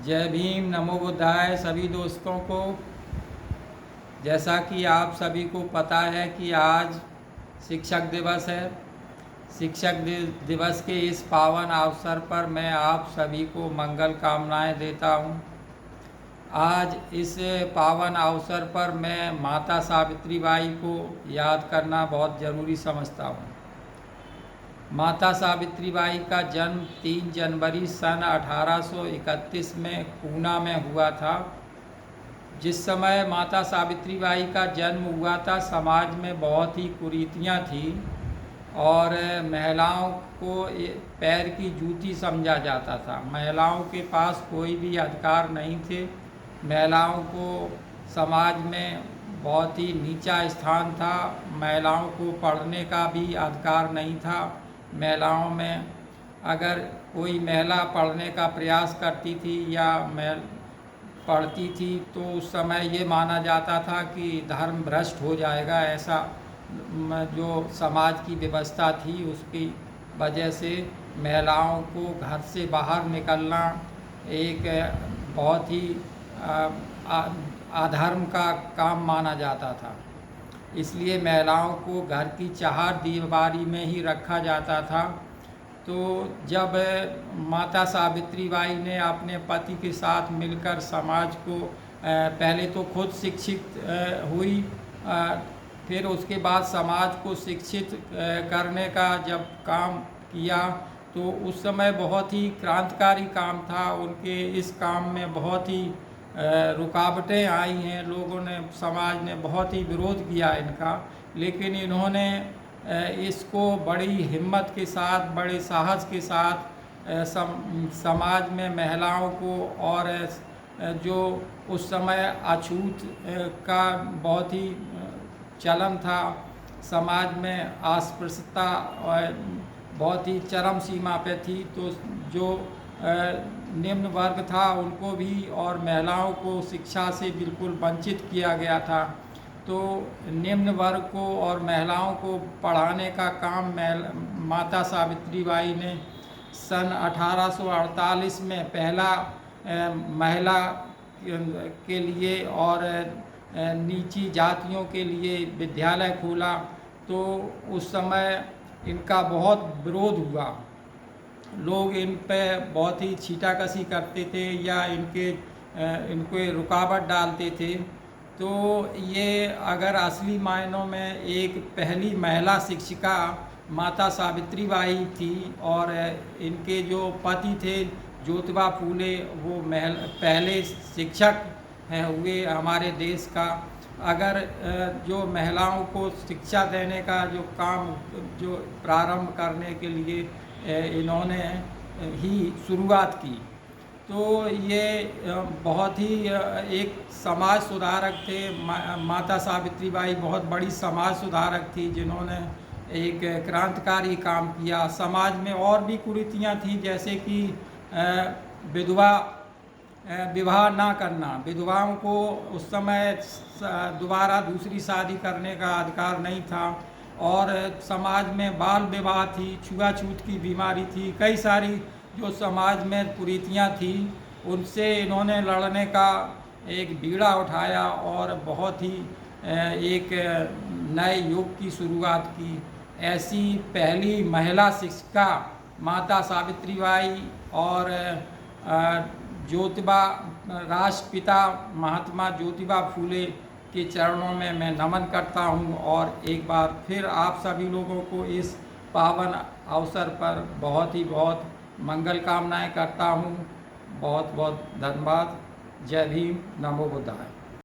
जय भीम, नमो बुद्धाय सभी दोस्तों को। जैसा कि आप सभी को पता है कि आज शिक्षक दिवस है। शिक्षक दिवस के इस पावन अवसर पर मैं आप सभी को मंगल कामनाएं देता हूं। आज इस पावन अवसर पर मैं माता सावित्रीबाई को याद करना बहुत ज़रूरी समझता हूं। माता सावित्रीबाई का जन्म 3 जनवरी सन 1831 में पूना में हुआ था। जिस समय माता सावित्रीबाई का जन्म हुआ था, समाज में बहुत ही कुरीतियाँ थी और महिलाओं को पैर की जूती समझा जाता था। महिलाओं के पास कोई भी अधिकार नहीं थे। महिलाओं को समाज में बहुत ही नीचा स्थान था। महिलाओं को पढ़ने का भी अधिकार नहीं था। महिलाओं में अगर कोई महिला पढ़ने का प्रयास करती थी या पढ़ती थी तो उस समय ये माना जाता था कि धर्म भ्रष्ट हो जाएगा। ऐसा जो समाज की व्यवस्था थी उसकी वजह से महिलाओं को घर से बाहर निकलना एक बहुत ही अधर्म का काम माना जाता था। इसलिए महिलाओं को घर की चार दीवारी में ही रखा जाता था। तो जब माता सावित्रीबाई ने अपने पति के साथ मिलकर समाज को पहले तो खुद शिक्षित हुई, फिर उसके बाद समाज को शिक्षित करने का जब काम किया तो उस समय बहुत ही क्रांतिकारी काम था। उनके इस काम में बहुत ही रुकावटें आई हैं। लोगों ने, समाज ने बहुत ही विरोध किया इनका, लेकिन इन्होंने इसको बड़ी हिम्मत के साथ, बड़े साहस के साथ समाज में महिलाओं को, और जो उस समय अछूत का बहुत ही चलन था, समाज में अस्पृश्यता बहुत ही चरम सीमा पे थी, तो जो निम्न वर्ग था उनको भी और महिलाओं को शिक्षा से बिल्कुल वंचित किया गया था। तो निम्न वर्ग को और महिलाओं को पढ़ाने का काम माता सावित्रीबाई ने सन 1848 में पहला महिला के लिए और नीची जातियों के लिए विद्यालय खोला। तो उस समय इनका बहुत विरोध हुआ। लोग इन पे बहुत ही छींटाकशी करते थे या इनको रुकावट डालते थे। तो ये अगर असली मायनों में एक पहली महिला शिक्षिका माता सावित्रीबाई थी, और इनके जो पति थे ज्योतिबा फूले, वो पहले शिक्षक हैं हुए हमारे देश का। अगर जो महिलाओं को शिक्षा देने का जो काम जो प्रारंभ करने के लिए इन्होंने ही शुरुआत की, तो ये बहुत ही एक समाज सुधारक थे। माता सावित्रीबाई बहुत बड़ी समाज सुधारक थी, जिन्होंने एक क्रांतिकारी काम किया। समाज में और भी कुरीतियाँ थी, जैसे कि विधवा विवाह ना करना। विधवाओं को उस समय दोबारा दूसरी शादी करने का अधिकार नहीं था, और समाज में बाल विवाह थी, छुआछूत की बीमारी थी, कई सारी जो समाज में कुरीतियाँ थी, उनसे इन्होंने लड़ने का एक बीड़ा उठाया और बहुत ही एक नए युग की शुरुआत की। ऐसी पहली महिला शिक्षिका माता सावित्रीबाई और ज्योतिबा, राष्ट्रपिता महात्मा ज्योतिबा फूले के चरणों में मैं नमन करता हूं, और एक बार फिर आप सभी लोगों को इस पावन अवसर पर बहुत ही बहुत मंगल कामनाएं करता हूं। बहुत बहुत धन्यवाद। जय भीम, नमो बुद्धाय।